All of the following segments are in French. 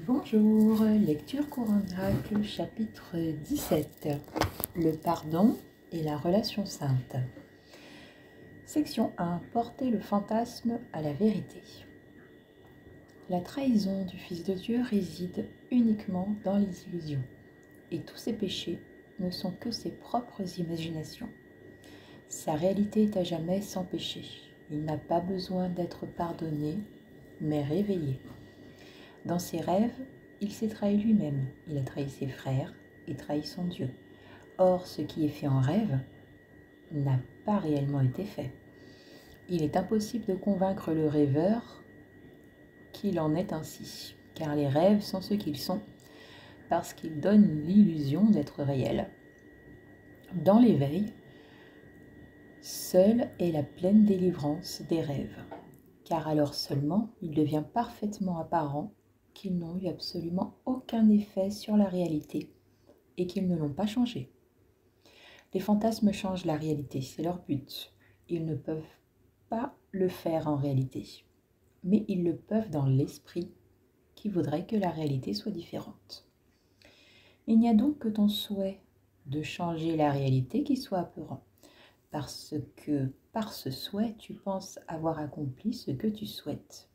Bonjour, lecture courant miracle, chapitre 17, le pardon et la relation sainte. Section 1, porter le fantasme à la vérité. La trahison du Fils de Dieu réside uniquement dans les illusions, et tous ses péchés ne sont que ses propres imaginations. Sa réalité est à jamais sans péché. Il n'a pas besoin d'être pardonné, mais réveillé. Dans ses rêves, il s'est trahi lui-même, il a trahi ses frères et trahi son Dieu. Or, ce qui est fait en rêve n'a pas réellement été fait. Il est impossible de convaincre le rêveur qu'il en est ainsi, car les rêves sont ce qu'ils sont, parce qu'ils donnent l'illusion d'être réels. Dans l'éveil, seule est la pleine délivrance des rêves, car alors seulement il devient parfaitement apparent qu'ils n'ont eu absolument aucun effet sur la réalité et qu'ils ne l'ont pas changé. Les fantasmes changent la réalité, c'est leur but. Ils ne peuvent pas le faire en réalité, mais ils le peuvent dans l'esprit qui voudrait que la réalité soit différente. Il n'y a donc que ton souhait de changer la réalité qui soit apeurant, parce que par ce souhait, tu penses avoir accompli ce que tu souhaites.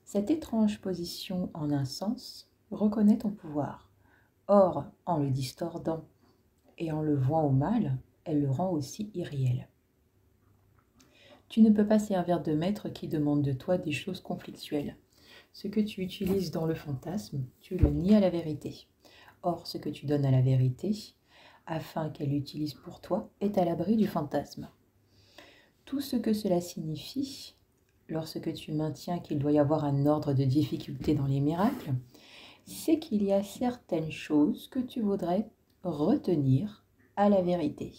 Cette étrange position, en un sens, reconnaît ton pouvoir. Or, en le distordant et en le vouant au mal, elle le rend aussi irréel. Tu ne peux pas servir de maître qui demande de toi des choses conflictuelles. Ce que tu utilises dans le fantasme, tu le nies à la vérité. Or, ce que tu donnes à la vérité, afin qu'elle l'utilise pour toi, est à l'abri du fantasme. Tout ce que cela signifie, lorsque tu maintiens qu'il doit y avoir un ordre de difficulté dans les miracles, c'est qu'il y a certaines choses que tu voudrais retenir à la vérité.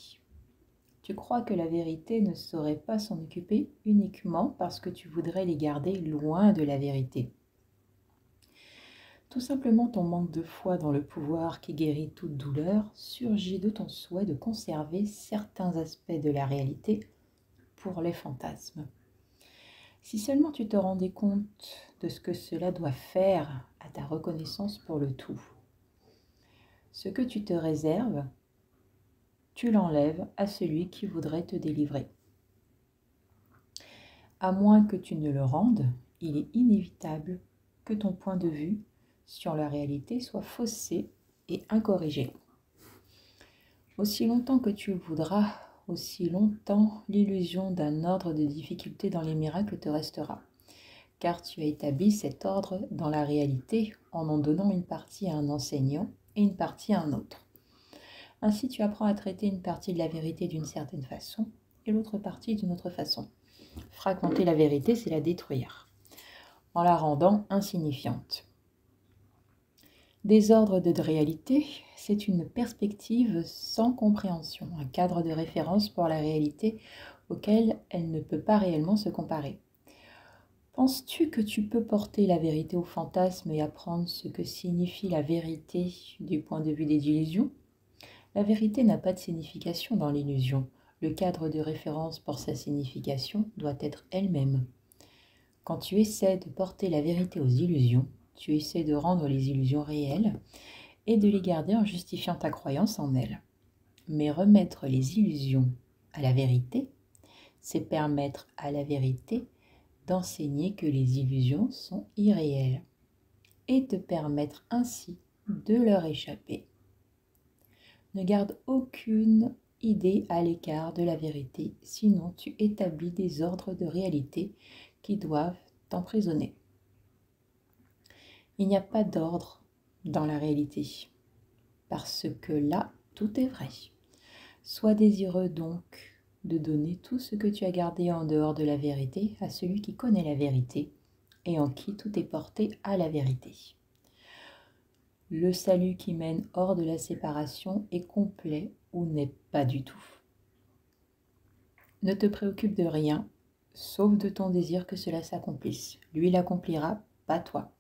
Tu crois que la vérité ne saurait pas s'en occuper uniquement parce que tu voudrais les garder loin de la vérité. Tout simplement, ton manque de foi dans le pouvoir qui guérit toute douleur surgit de ton souhait de conserver certains aspects de la réalité pour les fantasmes. Si seulement tu te rendais compte de ce que cela doit faire à ta reconnaissance pour le tout. Ce que tu te réserves, tu l'enlèves à celui qui voudrait te délivrer. À moins que tu ne le rendes, il est inévitable que ton point de vue sur la réalité soit faussé et incorrigé. Aussi longtemps que tu le voudras, aussi longtemps l'illusion d'un ordre de difficulté dans les miracles te restera, car tu as établi cet ordre dans la réalité en donnant une partie à un enseignant et une partie à un autre. Ainsi, tu apprends à traiter une partie de la vérité d'une certaine façon et l'autre partie d'une autre façon. Fragmenter la vérité, c'est la détruire, en la rendant insignifiante. Désordre de réalité, c'est une perspective sans compréhension, un cadre de référence pour la réalité auquel elle ne peut pas réellement se comparer. Penses-tu que tu peux porter la vérité au fantasme et apprendre ce que signifie la vérité du point de vue des illusions ? La vérité n'a pas de signification dans l'illusion. Le cadre de référence pour sa signification doit être elle-même. Quand tu essaies de porter la vérité aux illusions, tu essaies de rendre les illusions réelles et de les garder en justifiant ta croyance en elles. Mais remettre les illusions à la vérité, c'est permettre à la vérité d'enseigner que les illusions sont irréelles et te permettre ainsi de leur échapper. Ne garde aucune idée à l'écart de la vérité, sinon tu établis des ordres de réalité qui doivent t'emprisonner. Il n'y a pas d'ordre dans la réalité, parce que là, tout est vrai. Sois désireux donc de donner tout ce que tu as gardé en dehors de la vérité à celui qui connaît la vérité et en qui tout est porté à la vérité. Le salut qui mène hors de la séparation est complet ou n'est pas du tout. Ne te préoccupe de rien, sauf de ton désir que cela s'accomplisse. Lui l'accomplira, pas toi.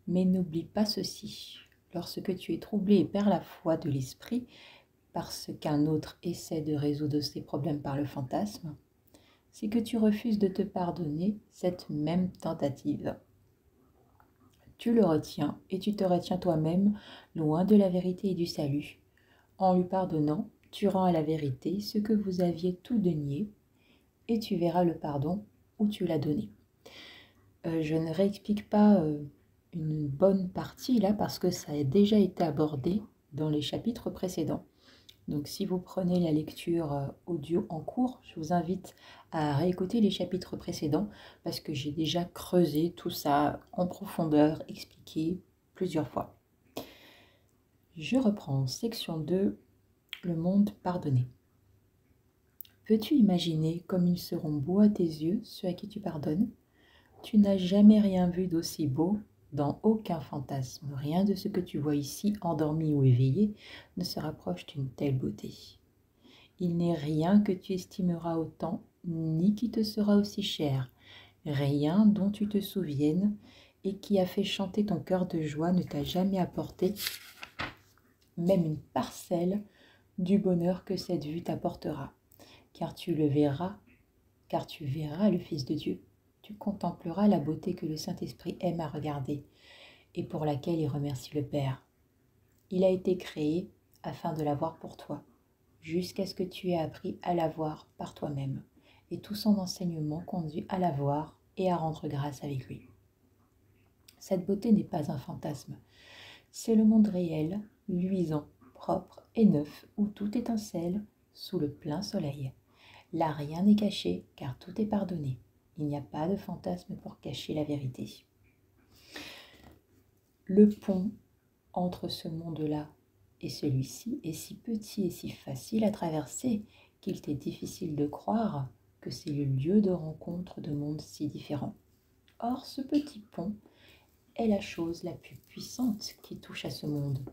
Mais n'oublie pas ceci, lorsque tu es troublé et perds la foi de l'esprit, parce qu'un autre essaie de résoudre ses problèmes par le fantasme, c'est que tu refuses de te pardonner cette même tentative. Tu le retiens et tu te retiens toi-même loin de la vérité et du salut. En lui pardonnant, tu rends à la vérité ce que vous aviez tout de nié et tu verras le pardon où tu l'as donné. Je ne réexplique pas une bonne partie là parce que ça a déjà été abordé dans les chapitres précédents. Donc si vous prenez la lecture audio en cours, je vous invite à réécouter les chapitres précédents parce que j'ai déjà creusé tout ça en profondeur, expliqué plusieurs fois. Je reprends section 2, le monde pardonné. Peux-tu imaginer comme ils seront beaux à tes yeux, ceux à qui tu pardonnes? Tu n'as jamais rien vu d'aussi beau dans aucun fantasme. Rien de ce que tu vois ici, endormi ou éveillé, ne se rapproche d'une telle beauté. Il n'est rien que tu estimeras autant, ni qui te sera aussi cher. Rien dont tu te souviennes et qui a fait chanter ton cœur de joie ne t'a jamais apporté, même une parcelle du bonheur que cette vue t'apportera. Car tu verras le Fils de Dieu. Tu contempleras la beauté que le Saint-Esprit aime à regarder et pour laquelle il remercie le Père. Il a été créé afin de la voir pour toi, jusqu'à ce que tu aies appris à la voir par toi-même. Et tout son enseignement conduit à la voir et à rendre grâce avec lui. Cette beauté n'est pas un fantasme, c'est le monde réel, luisant, propre et neuf, où tout étincelle sous le plein soleil. Là, rien n'est caché, car tout est pardonné. Il n'y a pas de fantasme pour cacher la vérité. Le pont entre ce monde-là et celui-ci est si petit et si facile à traverser qu'il t'est difficile de croire que c'est le lieu de rencontre de mondes si différents. Or, ce petit pont est la chose la plus puissante qui touche à ce monde.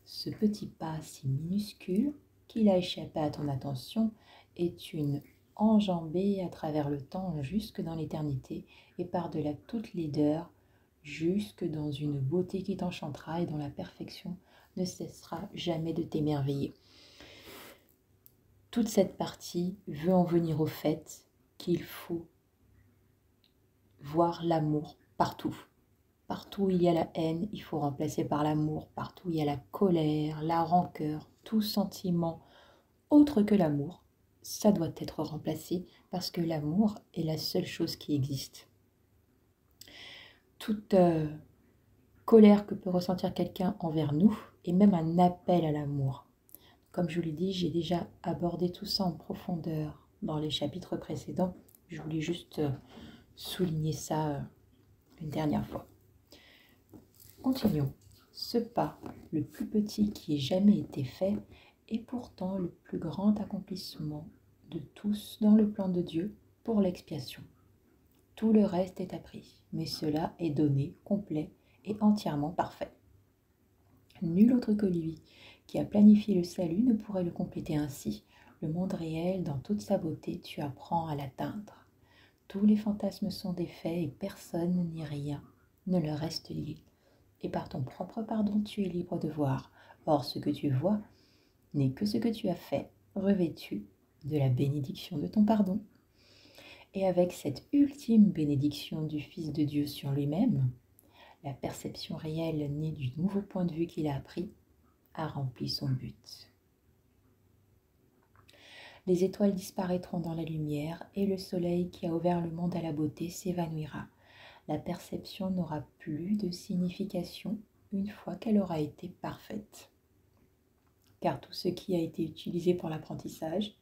Ce petit pas si minuscule qu'il a échappé à ton attention est une enjambée à travers le temps jusque dans l'éternité et par-delà toute laideur jusque dans une beauté qui t'enchantera et dont la perfection ne cessera jamais de t'émerveiller. Toute cette partie veut en venir au fait qu'il faut voir l'amour partout. Partout où il y a la haine, il faut remplacer par l'amour. Partout où il y a la colère, la rancœur, tout sentiment autre que l'amour, ça doit être remplacé parce que l'amour est la seule chose qui existe. Toute colère que peut ressentir quelqu'un envers nous est même un appel à l'amour. Comme je vous l'ai dit, j'ai déjà abordé tout ça en profondeur dans les chapitres précédents. Je voulais juste souligner ça une dernière fois. Continuons. Ce pas, le plus petit qui ait jamais été fait, est pourtant le plus grand accomplissement de tous dans le plan de Dieu pour l'expiation. Tout le reste est appris, mais cela est donné, complet et entièrement parfait. Nul autre que lui, qui a planifié le salut, ne pourrait le compléter ainsi. Le monde réel, dans toute sa beauté, tu apprends à l'atteindre. Tous les fantasmes sont des faits et personne ni rien ne leur reste lié. Et par ton propre pardon, tu es libre de voir. Or, ce que tu vois n'est que ce que tu as fait, revêtu de la bénédiction de ton pardon. Et avec cette ultime bénédiction du Fils de Dieu sur lui-même, la perception réelle née du nouveau point de vue qu'il a appris a rempli son but. Les étoiles disparaîtront dans la lumière et le soleil qui a ouvert le monde à la beauté s'évanouira. La perception n'aura plus de signification une fois qu'elle aura été parfaite. Car tout ce qui a été utilisé pour l'apprentissage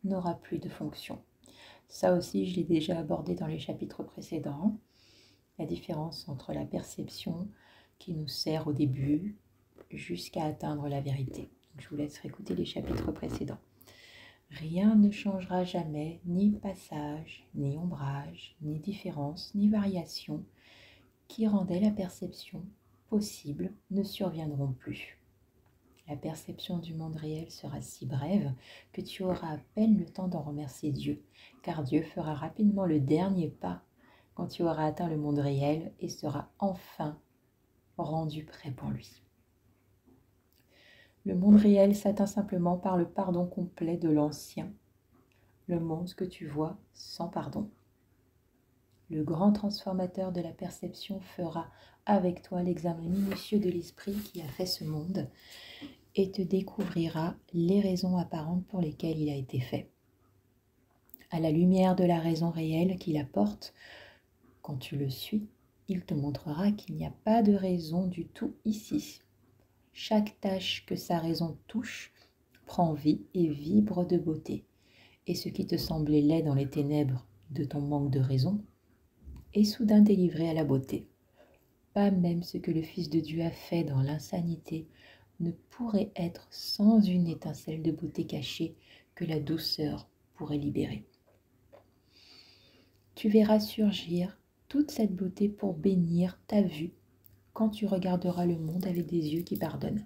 n'aura plus de fonction. Ça aussi, je l'ai déjà abordé dans les chapitres précédents. La différence entre la perception qui nous sert au début jusqu'à atteindre la vérité. Je vous laisse écouter les chapitres précédents. Rien ne changera jamais, ni passage, ni ombrage, ni différence, ni variation qui rendait la perception possible ne surviendront plus. La perception du monde réel sera si brève que tu auras à peine le temps d'en remercier Dieu, car Dieu fera rapidement le dernier pas quand tu auras atteint le monde réel et sera enfin rendu prêt pour lui. Le monde réel s'atteint simplement par le pardon complet de l'ancien, le monde que tu vois sans pardon. le grand transformateur de la perception fera avec toi l'examen minutieux de l'esprit qui a fait ce monde et te découvrira les raisons apparentes pour lesquelles il a été fait. À la lumière de la raison réelle qu'il apporte, quand tu le suis, il te montrera qu'il n'y a pas de raison du tout ici. Chaque tâche que sa raison touche prend vie et vibre de beauté. Et ce qui te semblait laid dans les ténèbres de ton manque de raison est soudain délivré à la beauté. Pas même ce que le Fils de Dieu a fait dans l'insanité ne pourrait être sans une étincelle de beauté cachée que la douceur pourrait libérer. Tu verras surgir toute cette beauté pour bénir ta vue quand tu regarderas le monde avec des yeux qui pardonnent.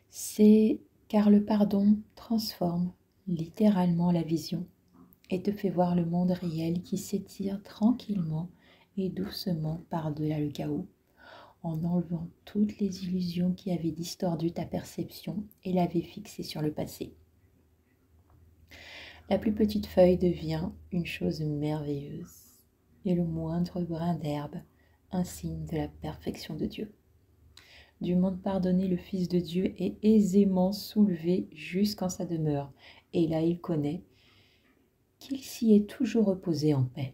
C'est car le pardon transforme littéralement la vision et te fait voir le monde réel qui s'étire tranquillement et doucement par-delà le chaos, en enlevant toutes les illusions qui avaient distordu ta perception et l'avaient fixée sur le passé. La plus petite feuille devient une chose merveilleuse, et le moindre brin d'herbe un signe de la perfection de Dieu. Du monde pardonné, le Fils de Dieu est aisément soulevé jusqu'en sa demeure, et là il connaît qu'il s'y est toujours reposé en paix.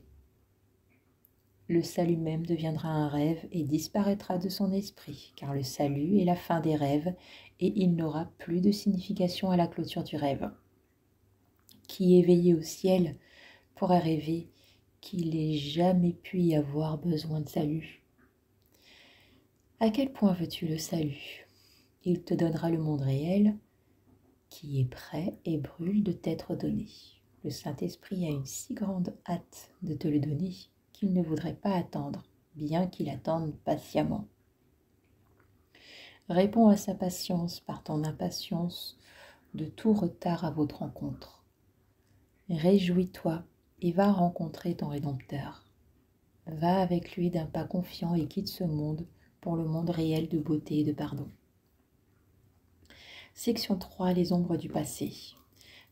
Le salut même deviendra un rêve et disparaîtra de son esprit, car le salut est la fin des rêves, et il n'aura plus de signification à la clôture du rêve. Qui éveillé au ciel pourra rêver qu'il n'ait jamais pu y avoir besoin de salut. À quel point veux-tu le salut? Il te donnera le monde réel qui est prêt et brûle de t'être donné. Le Saint-Esprit a une si grande hâte de te le donner qu'il ne voudrait pas attendre, bien qu'il attende patiemment. Réponds à sa patience par ton impatience de tout retard à votre rencontre. Réjouis-toi et va rencontrer ton Rédempteur. Va avec lui d'un pas confiant et quitte ce monde pour le monde réel de beauté et de pardon. Section 3. Les ombres du passé.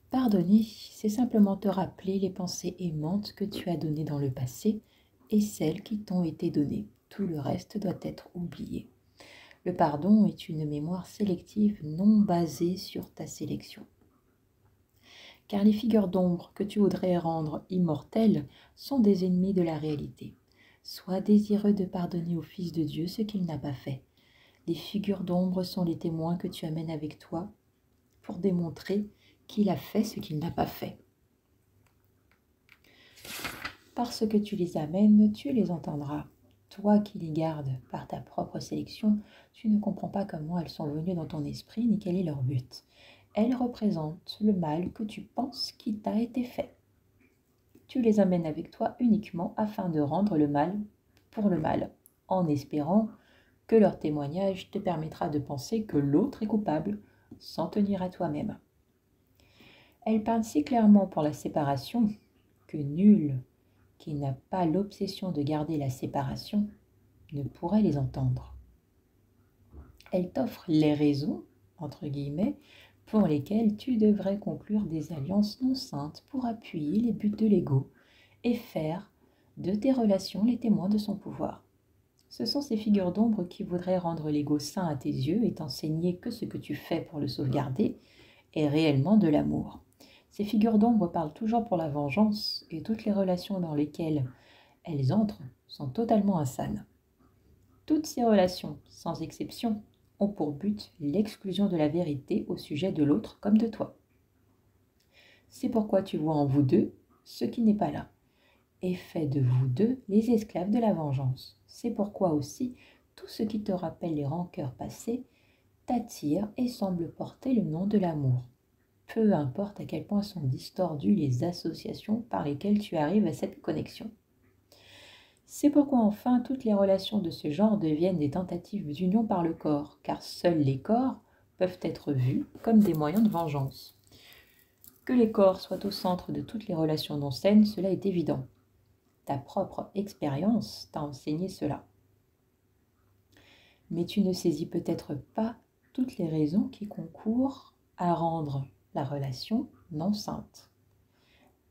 Pardonner, c'est simplement te rappeler les pensées aimantes que tu as données dans le passé et celles qui t'ont été données. Tout le reste doit être oublié. Le pardon est une mémoire sélective non basée sur ta sélection. Car les figures d'ombre que tu voudrais rendre immortelles sont des ennemis de la réalité. Sois désireux de pardonner au Fils de Dieu ce qu'il n'a pas fait. Les figures d'ombre sont les témoins que tu amènes avec toi pour démontrer qu'il a fait ce qu'il n'a pas fait. Parce que tu les amènes, tu les entendras. Toi qui les gardes par ta propre sélection, tu ne comprends pas comment elles sont venues dans ton esprit ni quel est leur but. Elles représentent le mal que tu penses qui t'a été fait. Tu les amènes avec toi uniquement afin de rendre le mal pour le mal, en espérant que leur témoignage te permettra de penser que l'autre est coupable, sans tenir à toi-même. Elles parlent si clairement pour la séparation que nul qui n'a pas l'obsession de garder la séparation ne pourrait les entendre. Elles t'offrent les raisons, entre guillemets, pour lesquelles tu devrais conclure des alliances non saintes pour appuyer les buts de l'ego et faire de tes relations les témoins de son pouvoir. Ce sont ces figures d'ombre qui voudraient rendre l'ego saint à tes yeux et t'enseigner que ce que tu fais pour le sauvegarder est réellement de l'amour. Ces figures d'ombre parlent toujours pour la vengeance et toutes les relations dans lesquelles elles entrent sont totalement insanes. Toutes ces relations, sans exception, ont pour but l'exclusion de la vérité au sujet de l'autre comme de toi. C'est pourquoi tu vois en vous deux ce qui n'est pas là, et fait de vous deux les esclaves de la vengeance. C'est pourquoi aussi tout ce qui te rappelle les rancœurs passées t'attire et semble porter le nom de l'amour. Peu importe à quel point sont distordues les associations par lesquelles tu arrives à cette connexion. C'est pourquoi enfin toutes les relations de ce genre deviennent des tentatives d'union par le corps, car seuls les corps peuvent être vus comme des moyens de vengeance. Que les corps soient au centre de toutes les relations non saines, cela est évident. Ta propre expérience t'a enseigné cela. Mais tu ne saisis peut-être pas toutes les raisons qui concourent à rendre la relation non sainte.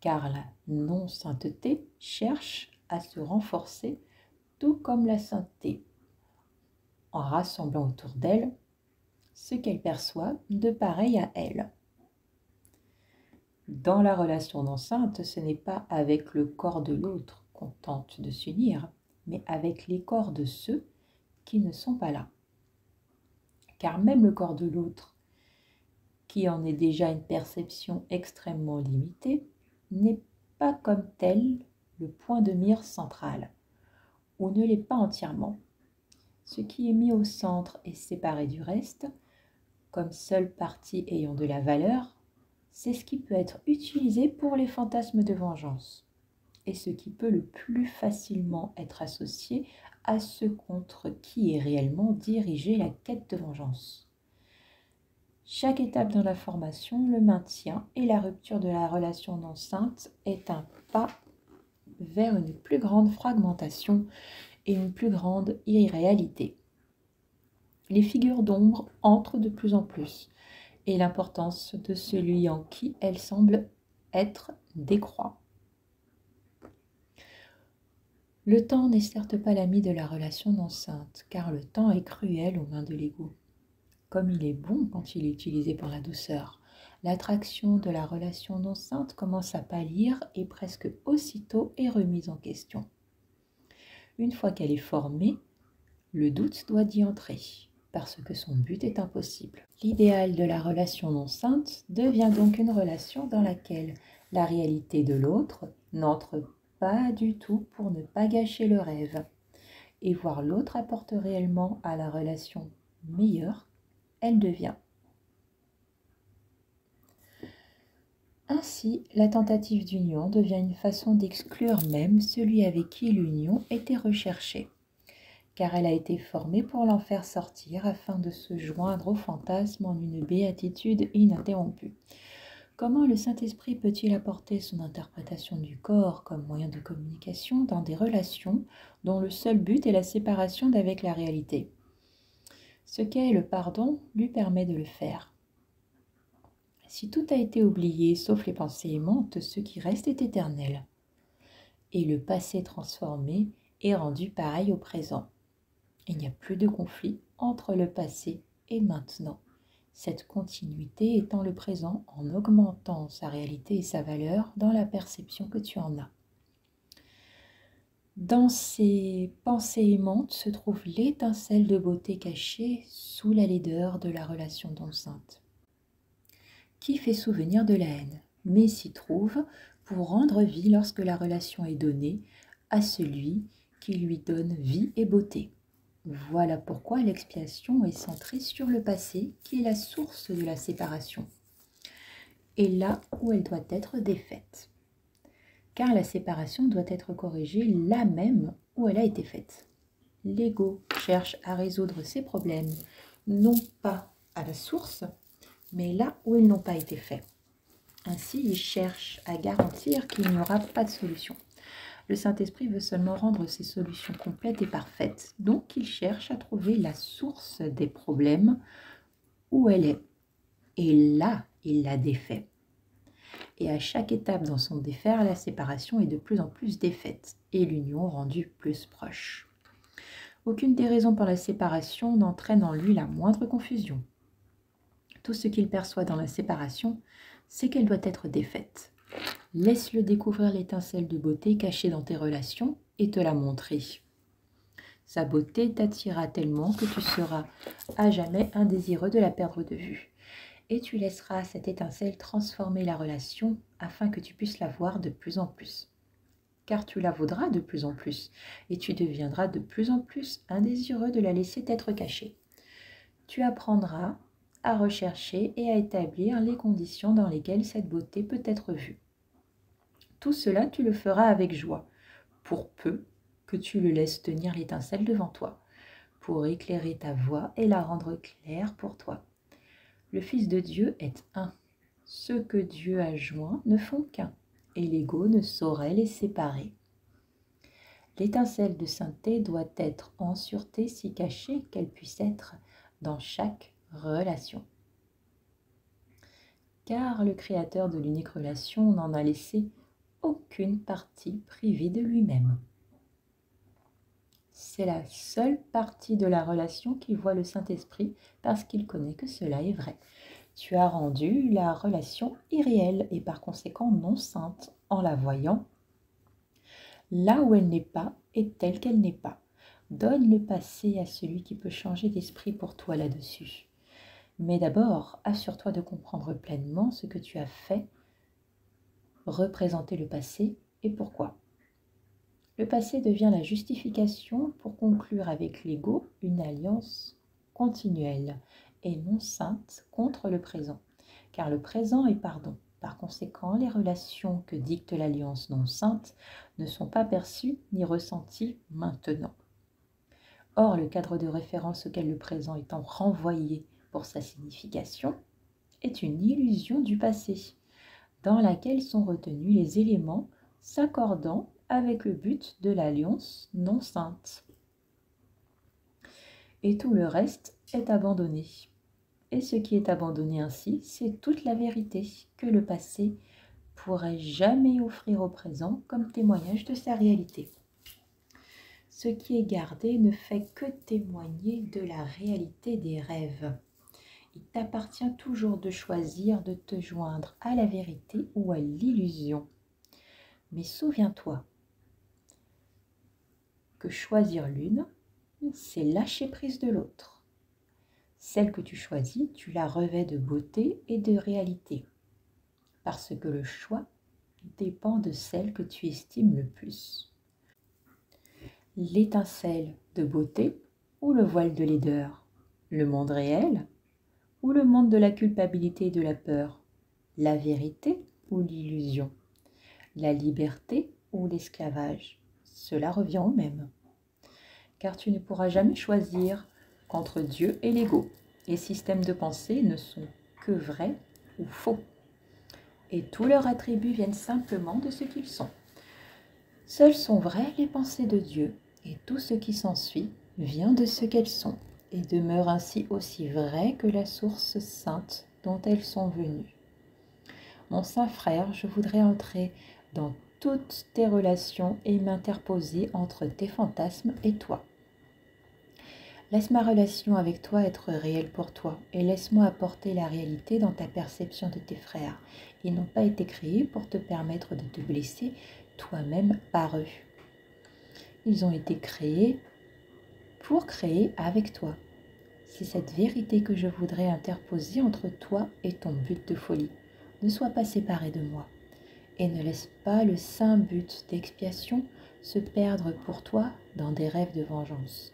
car la non-sainteté cherche à se renforcer tout comme la sainteté, en rassemblant autour d'elle ce qu'elle perçoit de pareil à elle. Dans la relation d'enceinte, ce n'est pas avec le corps de l'autre qu'on tente de s'unir, mais avec les corps de ceux qui ne sont pas là. Car même le corps de l'autre, qui en est déjà une perception extrêmement limitée, n'est pas comme tel le point de mire central, ou ne l'est pas entièrement. Ce qui est mis au centre est séparé du reste, comme seule partie ayant de la valeur, c'est ce qui peut être utilisé pour les fantasmes de vengeance, et ce qui peut le plus facilement être associé à ce contre qui est réellement dirigée la quête de vengeance. Chaque étape dans la formation, le maintien et la rupture de la relation d'enceinte est un pas vers une plus grande fragmentation et une plus grande irréalité. Les figures d'ombre entrent de plus en plus, et l'importance de celui en qui elles semblent être décroît. Le temps n'est certes pas l'ami de la relation d'enceinte, car le temps est cruel aux mains de l'ego. Comme il est bon quand il est utilisé pour la douceur, l'attraction de la relation d'enceinte commence à pâlir et presque aussitôt est remise en question. Une fois qu'elle est formée, le doute doit y entrer, parce que son but est impossible. L'idéal de la relation d'enceinte devient donc une relation dans laquelle la réalité de l'autre n'entre pas du tout pour ne pas gâcher le rêve, et voir l'autre apporte réellement à la relation meilleure elle devient. Ainsi, la tentative d'union devient une façon d'exclure même celui avec qui l'union était recherchée, car elle a été formée pour l'en faire sortir afin de se joindre au fantasme en une béatitude ininterrompue. Comment le Saint-Esprit peut-il apporter son interprétation du corps comme moyen de communication dans des relations dont le seul but est la séparation d'avec la réalité ? Ce qu'est le pardon lui permet de le faire. Si tout a été oublié, sauf les pensées aimantes, ce qui reste est éternel. Et le passé transformé est rendu pareil au présent. Il n'y a plus de conflit entre le passé et maintenant. Cette continuité étant le présent en augmentant sa réalité et sa valeur dans la perception que tu en as. Dans ces pensées aimantes se trouve l'étincelle de beauté cachée sous la laideur de la relation d'enceinte, qui fait souvenir de la haine, mais s'y trouve pour rendre vie lorsque la relation est donnée à celui qui lui donne vie et beauté. Voilà pourquoi l'expiation est centrée sur le passé, qui est la source de la séparation, et là où elle doit être défaite. Car la séparation doit être corrigée là même où elle a été faite. L'ego cherche à résoudre ses problèmes, non pas à la source, mais là où ils n'ont pas été faits. Ainsi, il cherche à garantir qu'il n'y aura pas de solution. Le Saint-Esprit veut seulement rendre ces solutions complètes et parfaites. Donc, il cherche à trouver la source des problèmes où elle est. Et là, il la défait. Et à chaque étape dans son défaire, la séparation est de plus en plus défaite et l'union rendue plus proche. Aucune des raisons pour la séparation n'entraîne en lui la moindre confusion. Tout ce qu'il perçoit dans la séparation, c'est qu'elle doit être défaite. Laisse-le découvrir l'étincelle de beauté cachée dans tes relations et te la montrer. Sa beauté t'attirera tellement que tu seras à jamais indésireux de la perdre de vue. Et tu laisseras cette étincelle transformer la relation afin que tu puisses la voir de plus en plus. Car tu la vaudras de plus en plus et tu deviendras de plus en plus indésireux de la laisser t'être cachée. Tu apprendras à rechercher et à établir les conditions dans lesquelles cette beauté peut être vue. Tout cela, tu le feras avec joie, pour peu que tu le laisses tenir l'étincelle devant toi, pour éclairer ta voie et la rendre claire pour toi. Le Fils de Dieu est un. Ceux que Dieu a joints ne font qu'un, et l'ego ne saurait les séparer. L'étincelle de sainteté doit être en sûreté si cachée qu'elle puisse être dans chaque relation. Car le Créateur de l'unique relation n'en a laissé aucune partie privée de lui-même. C'est la seule partie de la relation qui voit le Saint-Esprit parce qu'il connaît que cela est vrai. Tu as rendu la relation irréelle et par conséquent non sainte en la voyant là où elle n'est pas et telle qu'elle n'est pas. Donne le passé à celui qui peut changer d'esprit pour toi là-dessus. Mais d'abord, assure-toi de comprendre pleinement ce que tu as fait, représenter le passé et pourquoi. Le passé devient la justification pour conclure avec l'ego une alliance continuelle et non sainte contre le présent, car le présent est pardon. Par conséquent, les relations que dicte l'alliance non sainte ne sont pas perçues ni ressenties maintenant. Or, le cadre de référence auquel le présent est renvoyé pour sa signification est une illusion du passé, dans laquelle sont retenus les éléments s'accordant avec le but de l'alliance non sainte. Et tout le reste est abandonné. Et ce qui est abandonné ainsi, c'est toute la vérité que le passé pourrait jamais offrir au présent comme témoignage de sa réalité. Ce qui est gardé ne fait que témoigner de la réalité des rêves. Il t'appartient toujours de choisir de te joindre à la vérité ou à l'illusion. Mais souviens-toi que choisir l'une, c'est lâcher prise de l'autre. Celle que tu choisis, tu la revêts de beauté et de réalité, parce que le choix dépend de celle que tu estimes le plus. L'étincelle de beauté ou le voile de laideur, le monde réel ou le monde de la culpabilité et de la peur, la vérité ou l'illusion, la liberté ou l'esclavage, cela revient au même. Car tu ne pourras jamais choisir qu'entre Dieu et l'ego. Les systèmes de pensée ne sont que vrais ou faux. Et tous leurs attributs viennent simplement de ce qu'ils sont. Seules sont vraies les pensées de Dieu, et tout ce qui s'ensuit vient de ce qu'elles sont, et demeure ainsi aussi vrai que la source sainte dont elles sont venues. Mon saint frère, je voudrais entrer dans toutes tes relations et m'interposer entre tes fantasmes et toi. Laisse ma relation avec toi être réelle pour toi et laisse-moi apporter la réalité dans ta perception de tes frères. Ils n'ont pas été créés pour te permettre de te blesser toi-même par eux. Ils ont été créés pour créer avec toi. C'est cette vérité que je voudrais interposer entre toi et ton but de folie. Ne sois pas séparé de moi et ne laisse pas le saint but d'expiation se perdre pour toi dans des rêves de vengeance.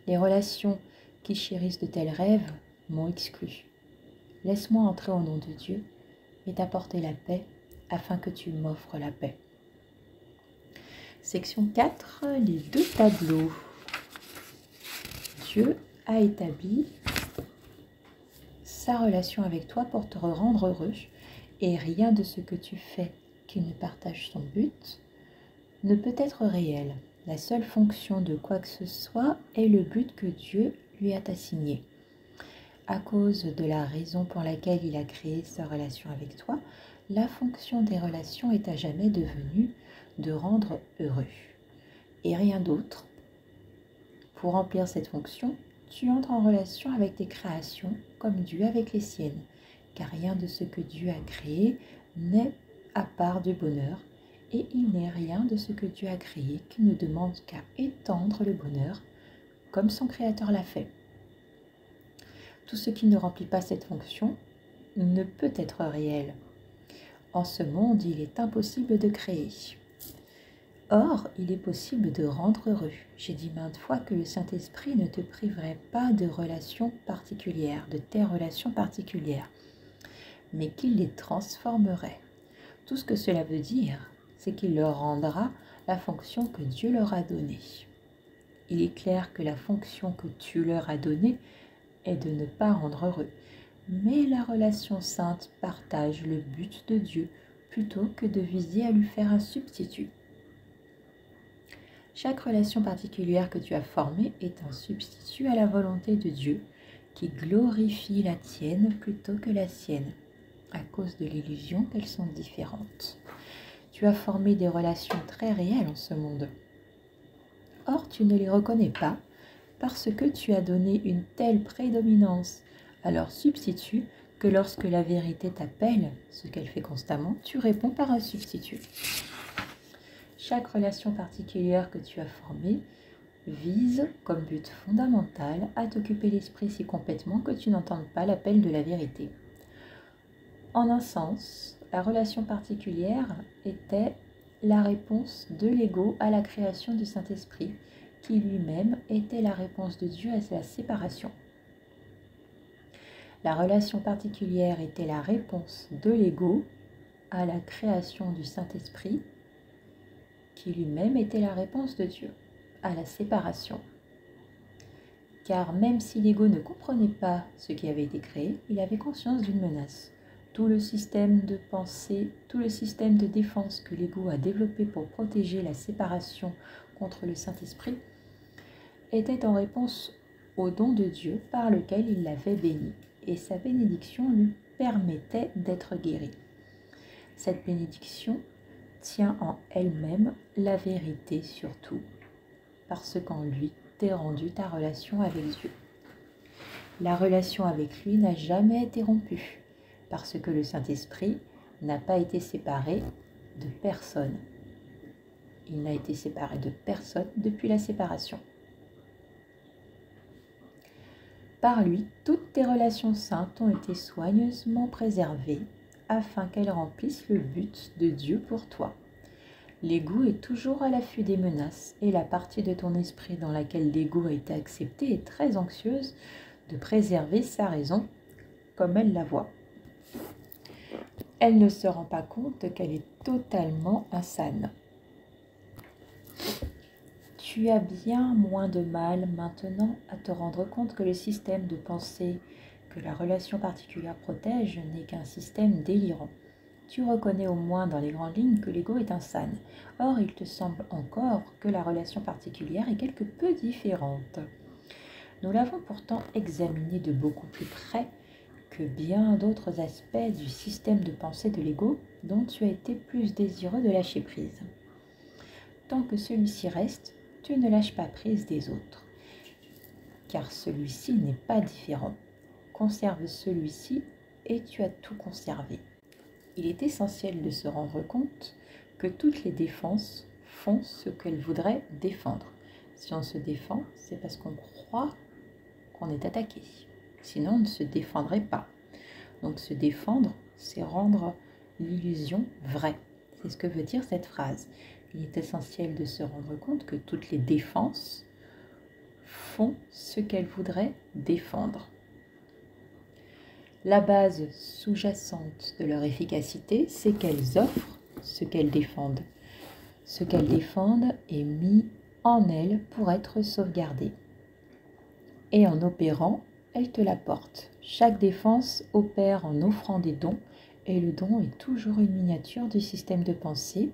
Les relations qui chérissent de tels rêves m'ont exclu. Laisse-moi entrer au nom de Dieu et t'apporter la paix afin que tu m'offres la paix. Section 4, les deux tableaux. Dieu a établi sa relation avec toi pour te rendre heureux et rien de ce que tu fais qui ne partage son but ne peut être réel. La seule fonction de quoi que ce soit est le but que Dieu lui a assigné. À cause de la raison pour laquelle il a créé sa relation avec toi, la fonction des relations est à jamais devenue de rendre heureux. Et rien d'autre. Pour remplir cette fonction, tu entres en relation avec tes créations comme Dieu avec les siennes, car rien de ce que Dieu a créé n'est à part du bonheur, et il n'est rien de ce que Dieu a créé qui ne demande qu'à étendre le bonheur, comme son Créateur l'a fait. Tout ce qui ne remplit pas cette fonction ne peut être réel. En ce monde, il est impossible de créer. Or, il est possible de rendre heureux. J'ai dit maintes fois que le Saint-Esprit ne te priverait pas de relations particulières, de tes relations particulières, mais qu'il les transformerait. Tout ce que cela veut dire, c'est qu'il leur rendra la fonction que Dieu leur a donnée. Il est clair que la fonction que tu leur as donnée est de ne pas rendre heureux, mais la relation sainte partage le but de Dieu plutôt que de viser à lui faire un substitut. Chaque relation particulière que tu as formée est un substitut à la volonté de Dieu qui glorifie la tienne plutôt que la sienne, à cause de l'illusion qu'elles sont différentes. Tu as formé des relations très réelles en ce monde. Or, tu ne les reconnais pas parce que tu as donné une telle prédominance à leur substitut que lorsque la vérité t'appelle, ce qu'elle fait constamment, tu réponds par un substitut. Chaque relation particulière que tu as formée vise, comme but fondamental, à t'occuper l'esprit si complètement que tu n'entendes pas l'appel de la vérité. En un sens, la relation particulière était la réponse de l'ego à la création du Saint-Esprit, qui lui-même était la réponse de Dieu à la séparation. La relation particulière était la réponse de l'ego à la création du Saint-Esprit, qui lui-même était la réponse de Dieu à la séparation. Car même si l'ego ne comprenait pas ce qui avait été créé, il avait conscience d'une menace. Tout le système de pensée, tout le système de défense que l'ego a développé pour protéger la séparation contre le Saint-Esprit était en réponse au don de Dieu par lequel il l'avait béni, et sa bénédiction lui permettait d'être guéri. Cette bénédiction tient en elle-même la vérité sur tout, parce qu'en lui t'est rendue ta relation avec Dieu. La relation avec lui n'a jamais été rompue, parce que le Saint-Esprit n'a pas été séparé de personne. Il n'a été séparé de personne depuis la séparation. Par lui, toutes tes relations saintes ont été soigneusement préservées afin qu'elles remplissent le but de Dieu pour toi. L'ego est toujours à l'affût des menaces et la partie de ton esprit dans laquelle l'ego a été accepté est très anxieuse de préserver sa raison comme elle la voit. Elle ne se rend pas compte qu'elle est totalement insane. Tu as bien moins de mal maintenant à te rendre compte que le système de pensée que la relation particulière protège n'est qu'un système délirant. Tu reconnais au moins dans les grandes lignes que l'ego est insane. Or, il te semble encore que la relation particulière est quelque peu différente. Nous l'avons pourtant examiné de beaucoup plus près que bien d'autres aspects du système de pensée de l'ego dont tu as été plus désireux de lâcher prise. Tant que celui-ci reste, tu ne lâches pas prise des autres, car celui-ci n'est pas différent. Conserve celui-ci et tu as tout conservé. Il est essentiel de se rendre compte que toutes les défenses font ce qu'elles voudraient défendre. Si on se défend, c'est parce qu'on croit qu'on est attaqué. Sinon, on ne se défendrait pas. Donc se défendre, c'est rendre l'illusion vraie. C'est ce que veut dire cette phrase. Il est essentiel de se rendre compte que toutes les défenses font ce qu'elles voudraient défendre. La base sous-jacente de leur efficacité, c'est qu'elles offrent ce qu'elles défendent. Ce qu'elles défendent est mis en elles pour être sauvegardé. Et en opérant, elles te l'apportent. Chaque défense opère en offrant des dons, et le don est toujours une miniature du système de pensée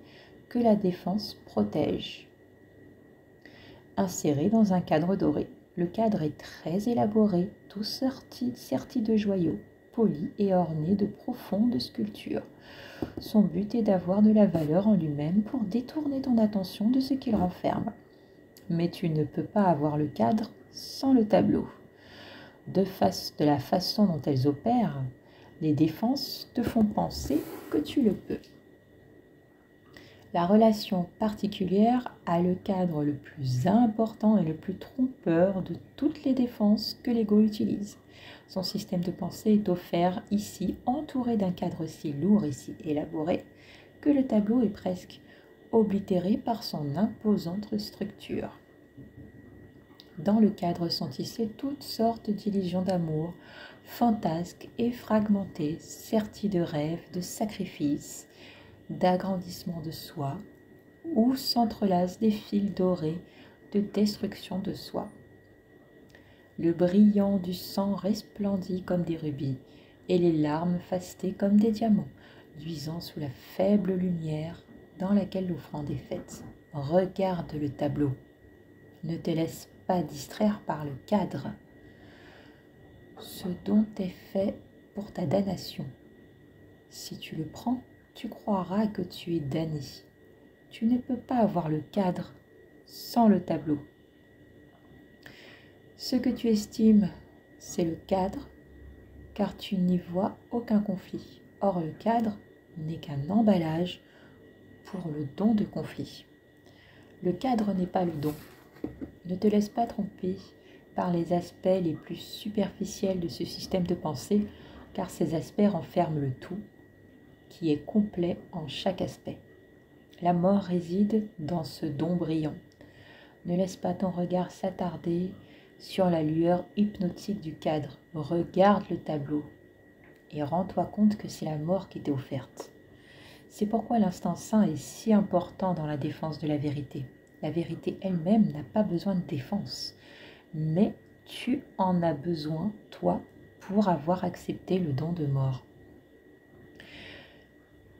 que la défense protège. Inséré dans un cadre doré. Le cadre est très élaboré, tout serti de joyaux, poli et orné de profondes sculptures. Son but est d'avoir de la valeur en lui-même pour détourner ton attention de ce qu'il renferme. Mais tu ne peux pas avoir le cadre sans le tableau. De la façon dont elles opèrent, les défenses te font penser que tu le peux. La relation particulière a le cadre le plus important et le plus trompeur de toutes les défenses que l'ego utilise. Son système de pensée est offert ici, entouré d'un cadre si lourd et si élaboré, que le tableau est presque oblitéré par son imposante structure. Dans le cadre sont tissées toutes sortes d'illusions d'amour, fantasques et fragmentées, serties de rêves, de sacrifices, d'agrandissement de soi, où s'entrelacent des fils dorés de destruction de soi. Le brillant du sang resplendit comme des rubis, et les larmes fastées comme des diamants, luisant sous la faible lumière dans laquelle l'offrande est faite. Regarde le tableau. Ne te laisse pas distraire par le cadre. Ce dont est fait pour ta damnation. Si tu le prends, tu croiras que tu es damné. Tu ne peux pas avoir le cadre sans le tableau. Ce que tu estimes, c'est le cadre, car tu n'y vois aucun conflit. Or, le cadre n'est qu'un emballage pour le don de conflit. Le cadre n'est pas le don. Ne te laisse pas tromper par les aspects les plus superficiels de ce système de pensée, car ces aspects renferment le tout, qui est complet en chaque aspect. La mort réside dans ce don brillant. Ne laisse pas ton regard s'attarder sur la lueur hypnotique du cadre. Regarde le tableau et rends-toi compte que c'est la mort qui t'est offerte. C'est pourquoi l'instant saint est si important dans la défense de la vérité. La vérité elle-même n'a pas besoin de défense, mais tu en as besoin, toi, pour avoir accepté le don de mort.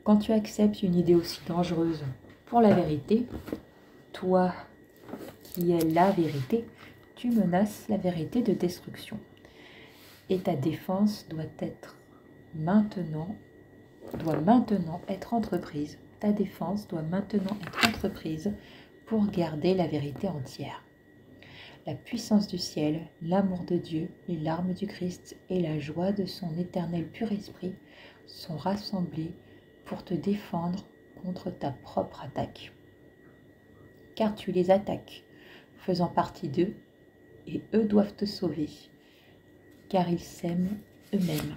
Quand tu acceptes une idée aussi dangereuse pour la vérité, toi qui es la vérité, tu menaces la vérité de destruction. Et ta défense doit maintenant être entreprise. Ta défense doit maintenant être entreprise pour garder la vérité entière. La puissance du ciel, l'amour de Dieu, les larmes du Christ et la joie de son éternel pur esprit sont rassemblés pour te défendre contre ta propre attaque. Car tu les attaques, faisant partie d'eux, et eux doivent te sauver, car ils s'aiment eux-mêmes.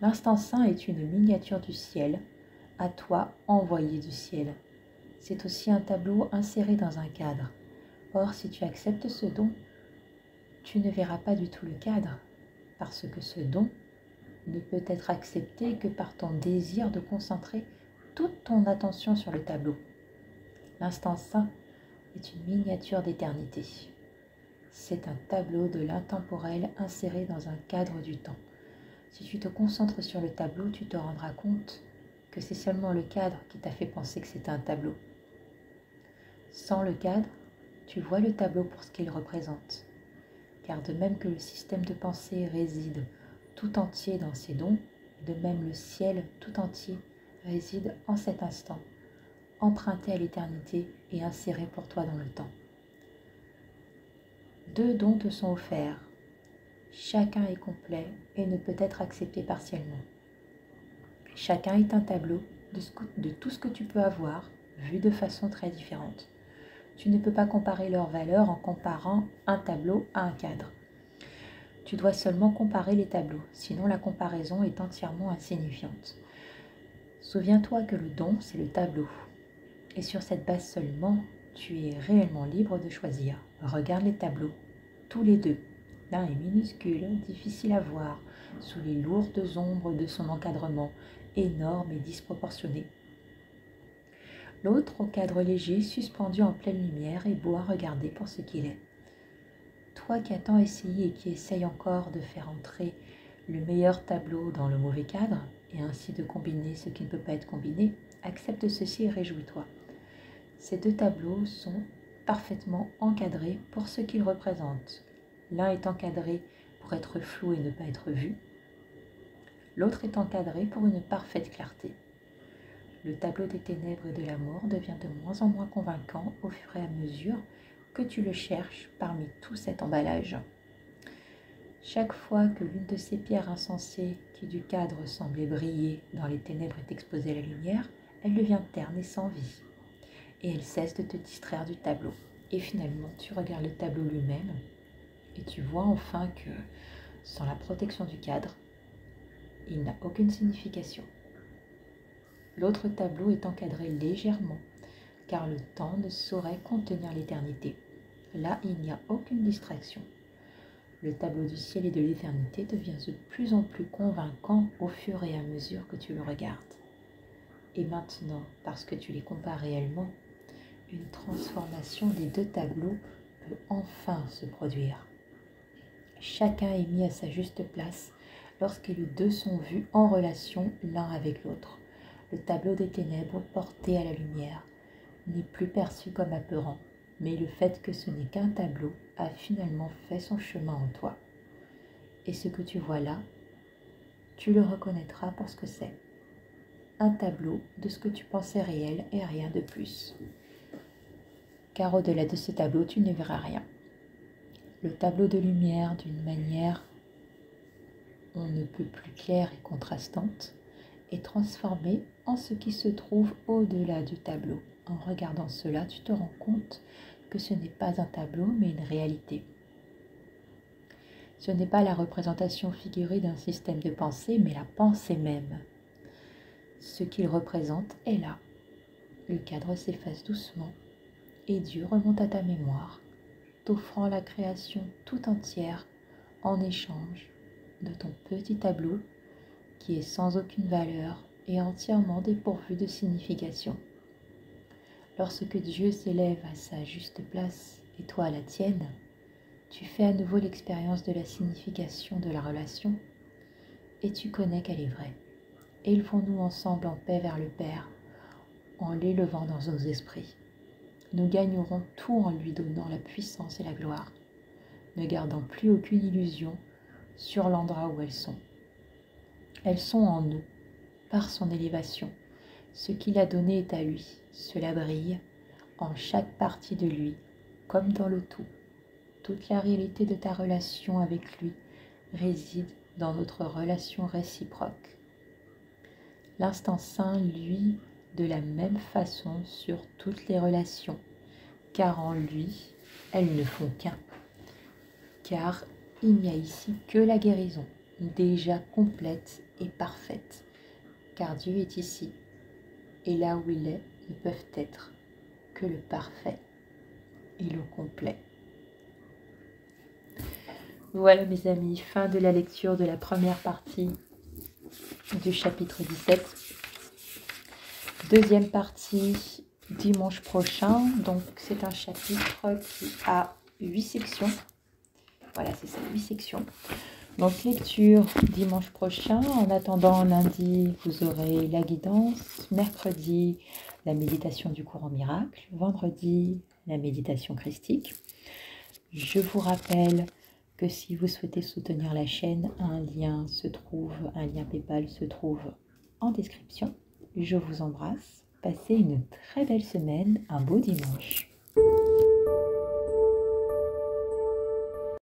L'instant saint est une miniature du ciel, à toi envoyé du ciel. C'est aussi un tableau inséré dans un cadre. Or, si tu acceptes ce don, tu ne verras pas du tout le cadre, parce que ce don ne peut être accepté que par ton désir de concentrer toute ton attention sur le tableau. L'instant saint est une miniature d'éternité. C'est un tableau de l'intemporel inséré dans un cadre du temps. Si tu te concentres sur le tableau, tu te rendras compte que c'est seulement le cadre qui t'a fait penser que c'était un tableau. Sans le cadre, tu vois le tableau pour ce qu'il représente. Car de même que le système de pensée réside tout entier dans ses dons, de même le ciel tout entier réside en cet instant, emprunté à l'éternité et inséré pour toi dans le temps. 2 dons te sont offerts. Chacun est complet et ne peut être accepté partiellement. Chacun est un tableau de tout ce que tu peux avoir, vu de façon très différente. Tu ne peux pas comparer leurs valeurs en comparant un tableau à un cadre. Tu dois seulement comparer les tableaux, sinon la comparaison est entièrement insignifiante. Souviens-toi que le don, c'est le tableau. Et sur cette base seulement, tu es réellement libre de choisir. Regarde les tableaux, tous les 2. L'un est minuscule, difficile à voir, sous les lourdes ombres de son encadrement, énorme et disproportionné. L'autre au cadre léger, suspendu en pleine lumière, est beau à regarder pour ce qu'il est. Toi qui as tant essayé et qui essaye encore de faire entrer le meilleur tableau dans le mauvais cadre, et ainsi de combiner ce qui ne peut pas être combiné, accepte ceci et réjouis-toi. Ces 2 tableaux sont parfaitement encadrés pour ce qu'ils représentent. L'un est encadré pour être flou et ne pas être vu. L'autre est encadré pour une parfaite clarté. Le tableau des ténèbres et de l'amour devient de moins en moins convaincant au fur et à mesure que tu le cherches parmi tout cet emballage. Chaque fois que l'une de ces pierres insensées qui du cadre semblait briller dans les ténèbres est exposée à la lumière, elle devient terne et sans vie. Et elle cesse de te distraire du tableau. Et finalement, tu regardes le tableau lui-même et tu vois enfin que, sans la protection du cadre, il n'a aucune signification. L'autre tableau est encadré légèrement, car le temps ne saurait contenir l'éternité. Là, il n'y a aucune distraction. Le tableau du ciel et de l'éternité devient de plus en plus convaincant au fur et à mesure que tu le regardes. Et maintenant, parce que tu les compares réellement, une transformation des 2 tableaux peut enfin se produire. Chacun est mis à sa juste place lorsque les 2 sont vus en relation l'un avec l'autre. Le tableau des ténèbres porté à la lumière n'est plus perçu comme apeurant, mais le fait que ce n'est qu'un tableau a finalement fait son chemin en toi. Et ce que tu vois là, tu le reconnaîtras pour ce que c'est. un tableau de ce que tu pensais réel et rien de plus. Car au-delà de ce tableau, tu ne verras rien. Le tableau de lumière, d'une manière on ne peut plus claire et contrastante, est transformé en ce qui se trouve au-delà du tableau. En regardant cela, tu te rends compte que ce n'est pas un tableau, mais une réalité. Ce n'est pas la représentation figurée d'un système de pensée, mais la pensée même. Ce qu'il représente est là. Le cadre s'efface doucement et Dieu remonte à ta mémoire, t'offrant la création tout entière en échange de ton petit tableau qui est sans aucune valeur et entièrement dépourvu de signification. Lorsque Dieu s'élève à sa juste place et toi à la tienne, tu fais à nouveau l'expérience de la signification de la relation et tu connais qu'elle est vraie. Élevons-nous ensemble en paix vers le Père en l'élevant dans nos esprits. Nous gagnerons tout en lui donnant la puissance et la gloire, ne gardant plus aucune illusion sur l'endroit où elles sont. Elles sont en nous, par son élévation. Ce qu'il a donné est à lui. Cela brille en chaque partie de lui, comme dans le tout. Toute la réalité de ta relation avec lui réside dans notre relation réciproque. L'instant saint, lui, de la même façon sur toutes les relations, car en lui, elles ne font qu'un. Car il n'y a ici que la guérison, déjà complète et parfaite, car Dieu est ici, et là où il est, ne peuvent être que le parfait et le complet. Voilà mes amis, fin de la lecture de la première partie du chapitre 17. Deuxième partie dimanche prochain, donc c'est un chapitre qui a 8 sections. Voilà, c'est ça, 8 sections. Donc lecture dimanche prochain. En attendant, lundi, vous aurez la guidance. Mercredi, la méditation du courant miracle. Vendredi, la méditation christique. Je vous rappelle que si vous souhaitez soutenir la chaîne, un lien PayPal se trouve en description. Je vous embrasse. Passez une très belle semaine, un beau dimanche.